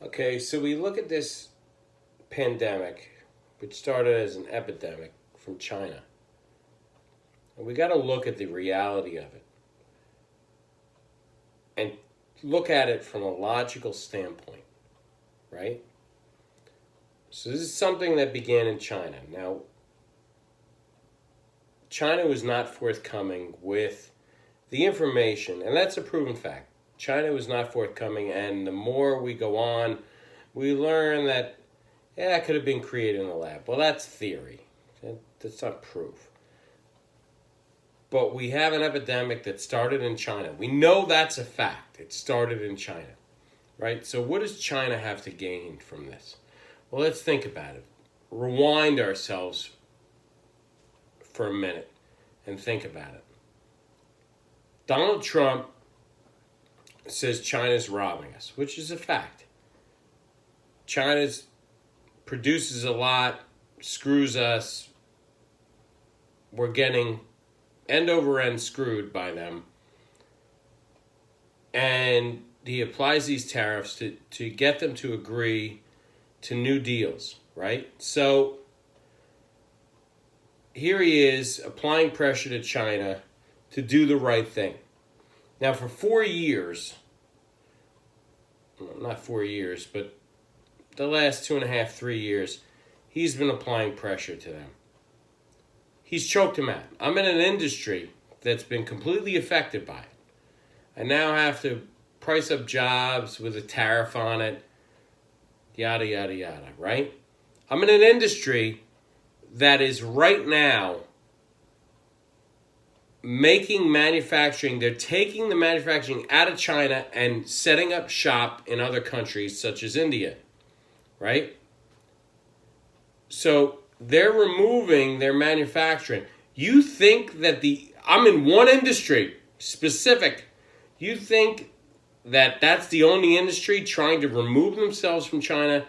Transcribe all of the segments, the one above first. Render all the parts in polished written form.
Okay, so we look at this pandemic, which started as an epidemic from China. And we got to look at the reality of it and look at it from a logical standpoint, right? So this is something that began in China. Now, China was not forthcoming with the information, and that's a proven fact. China was not forthcoming, and the more we go on, we learn that it could have been created in a lab. Well, that's theory. That's not proof. But we have an epidemic that started in China. We know that's a fact. It started in China, right? So what does China have to gain from this? Well, let's think about it. Rewind ourselves for a minute and think about it. Donald Trump says China's robbing us, which is a fact. China produces a lot, screws us. We're getting end over end screwed by them. And he applies these tariffs to get them to agree to new deals, right? So here he is applying pressure to China to do the right thing. Now, for 4 years, well, not 4 years, but the last 2.5, 3 years, he's been applying pressure to them. He's choked them out. I'm in an industry that's been completely affected by it. I now have to price up jobs with a tariff on it, yada, yada, yada, right? I'm in an industry that is right now making manufacturing, they're taking the manufacturing out of China and setting up shop in other countries such as India, right? So they're removing their manufacturing. You think that I'm in one industry, specific. You think that that's the only industry trying to remove themselves from China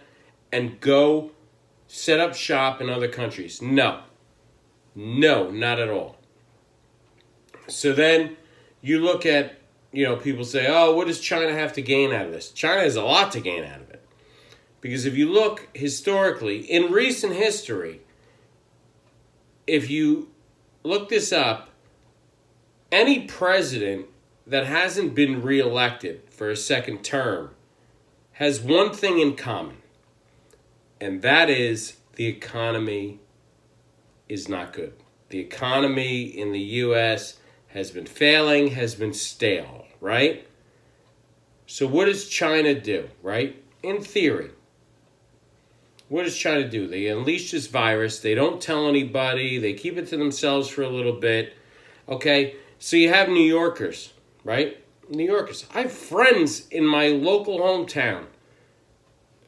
and go set up shop in other countries? No, not at all. So then you look at, people say, oh, what does China have to gain out of this? China has a lot to gain out of it. Because if you look historically, in recent history, if you look this up, any president that hasn't been reelected for a second term has one thing in common, and that is the economy is not good. The economy in the U.S. has been failing, has been stale, right? So what does China do, right? In theory, what does China do? They unleash this virus. They don't tell anybody. They keep it to themselves for a little bit. Okay, so you have New Yorkers, right? New Yorkers. I have friends in my local hometown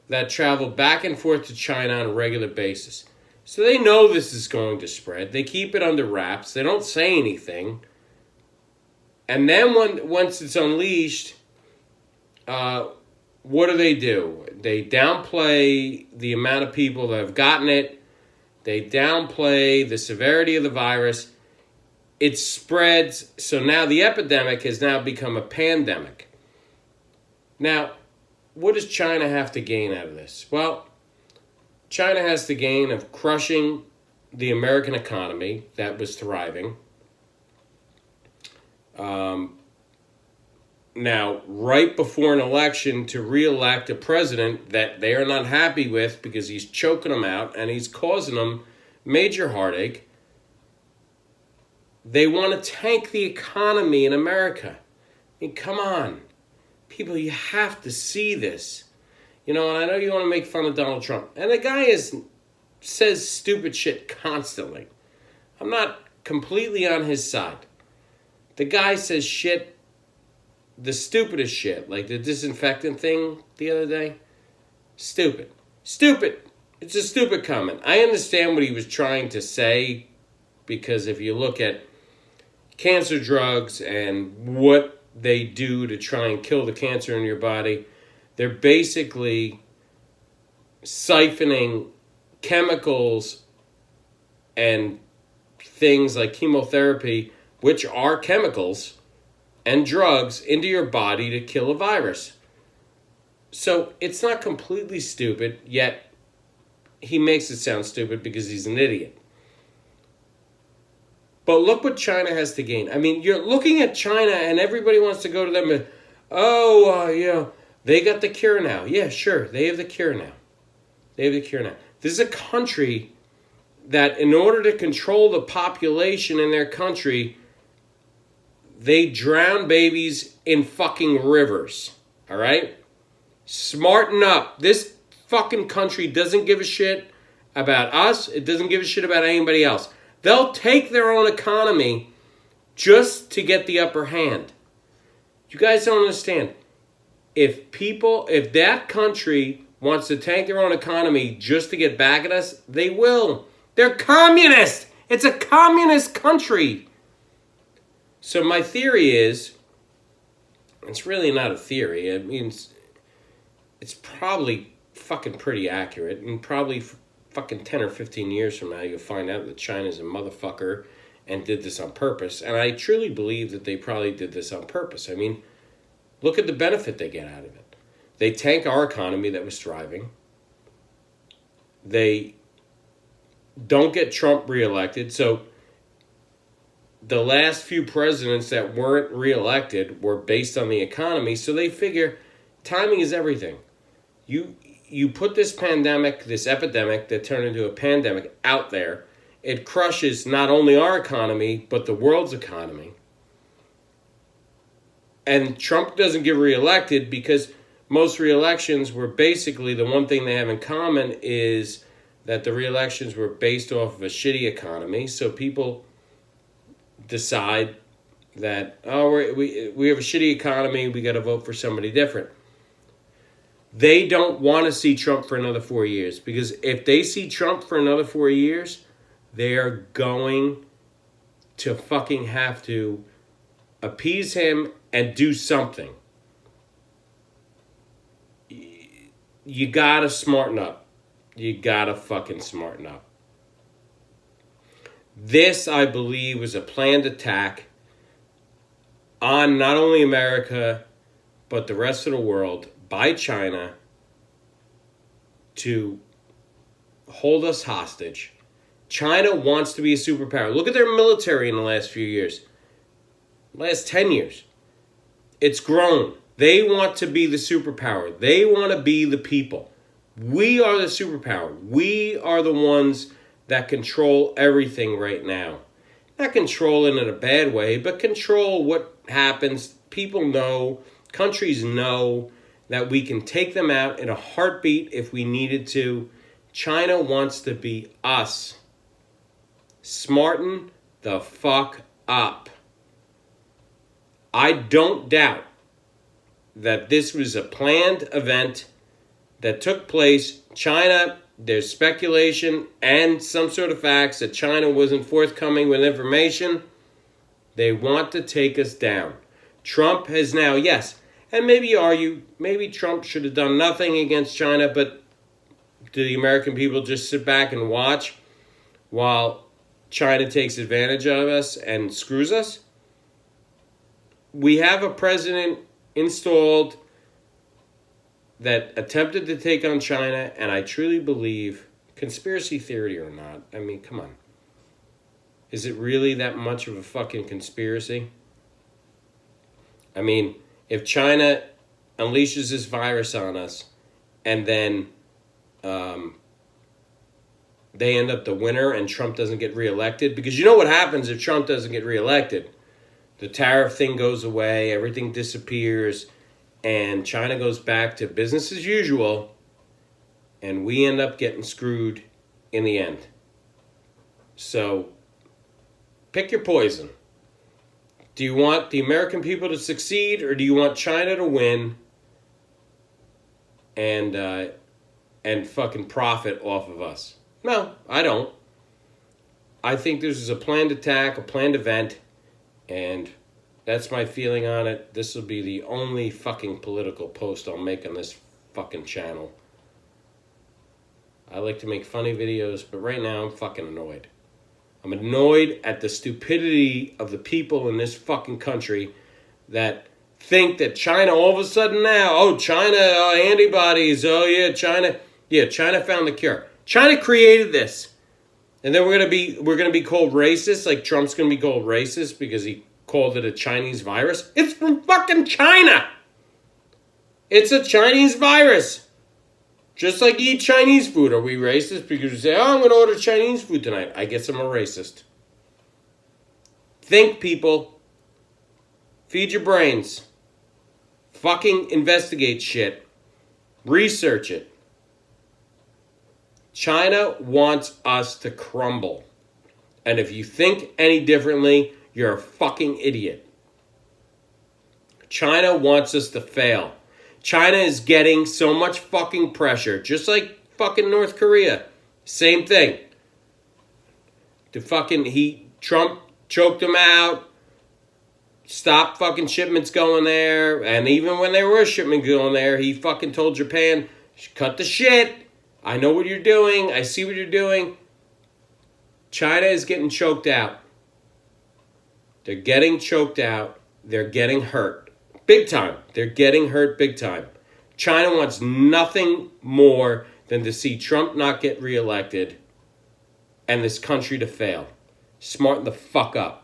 that travel back and forth to China on a regular basis. So they know this is going to spread. They keep it under wraps. They don't say anything. And then once it's unleashed, what do? They downplay the amount of people that have gotten it. They downplay the severity of the virus. It spreads. So now the epidemic has now become a pandemic. Now, what does China have to gain out of this? Well, China has the gain of crushing the American economy that was thriving. Now, right before an election to re-elect a president that they are not happy with because he's choking them out and he's causing them major heartache, they want to tank the economy in America. I mean, come on. People, you have to see this. And I know you want to make fun of Donald Trump. And the guy says stupid shit constantly. I'm not completely on his side. The guy says shit, the stupidest shit, like the disinfectant thing the other day. Stupid. It's a stupid comment. I understand what he was trying to say, because if you look at cancer drugs and what they do to try and kill the cancer in your body, they're basically siphoning chemicals and things like chemotherapy, which are chemicals and drugs, into your body to kill a virus. So it's not completely stupid, yet he makes it sound stupid because he's an idiot. But look what China has to gain. I mean, you're looking at China and everybody wants to go to them and, they got the cure now. Yeah, sure, they have the cure now. This is a country that in order to control the population in their country, they drown babies in fucking rivers. All right? Smarten up. This fucking country doesn't give a shit about us. It doesn't give a shit about anybody else. They'll take their own economy just to get the upper hand. You guys don't understand. If that country wants to tank their own economy just to get back at us, they will. They're communist. It's a communist country. So my theory is, it's really not a theory. I mean, it's probably fucking pretty accurate. And probably fucking 10 or 15 years from now, you'll find out that China's a motherfucker and did this on purpose. And I truly believe that they probably did this on purpose. I mean, look at the benefit they get out of it. They tank our economy that was thriving. They don't get Trump reelected. So the last few presidents that weren't reelected were based on the economy. So they figure timing is everything. You put this pandemic, this epidemic that turned into a pandemic out there. It crushes not only our economy, but the world's economy. And Trump doesn't get reelected because most reelections were basically, the one thing they have in common is that the reelections were based off of a shitty economy. So people decide that, we have a shitty economy, we got to vote for somebody different. They don't want to see Trump for another 4 years, because if they see Trump for another 4 years, they are going to fucking have to appease him and do something. You gotta smarten up. You gotta fucking smarten up. This, I believe, was a planned attack on not only America, but the rest of the world by China to hold us hostage. China wants to be a superpower. Look at their military in the last few years. Last 10 years. It's grown. They want to be the superpower. They want to be the people. We are the superpower. We are the ones that control everything right now. Not control it in a bad way, but control what happens. People know, countries know that we can take them out in a heartbeat if we needed to. China wants to be us. Smarten the fuck up. I don't doubt that this was a planned event that took place. China, there's speculation and some sort of facts that China wasn't forthcoming with information. They want to take us down. Trump has now, yes, and maybe Trump should have done nothing against China, but do the American people just sit back and watch while China takes advantage of us and screws us? We have a president installed that attempted to take on China, and I truly believe, conspiracy theory or not, I mean, come on. Is it really that much of a fucking conspiracy? I mean, if China unleashes this virus on us and then they end up the winner and Trump doesn't get reelected, because you know what happens if Trump doesn't get reelected? The tariff thing goes away, everything disappears, and China goes back to business as usual, and we end up getting screwed in the end. So, pick your poison. Do you want the American people to succeed, or do you want China to win and fucking profit off of us? No, I don't. I think this is a planned attack, a planned event, and that's my feeling on it. This will be the only fucking political post I'll make on this fucking channel. I like to make funny videos, but right now I'm fucking annoyed. I'm annoyed at the stupidity of the people in this fucking country that think that China all of a sudden now, oh, China, antibodies, oh yeah, China. Yeah, China found the cure. China created this. And then we're gonna be called racist, like Trump's gonna be called racist because he called it a Chinese virus. It's from fucking China. It's a Chinese virus. Just like eat Chinese food. Are we racist because we say, oh, I'm gonna order Chinese food tonight? I guess I'm a racist. Think, people. Feed your brains. Fucking investigate shit. Research it. China wants us to crumble. And if you think any differently, you're a fucking idiot. China wants us to fail. China is getting so much fucking pressure, just like fucking North Korea. Same thing. Trump choked him out, stopped fucking shipments going there, and even when there were shipments going there, he fucking told Japan, cut the shit. I know what you're doing. I see what you're doing. China is getting choked out. They're getting choked out. They're getting hurt. Big time. They're getting hurt big time. China wants nothing more than to see Trump not get reelected and this country to fail. Smarten the fuck up.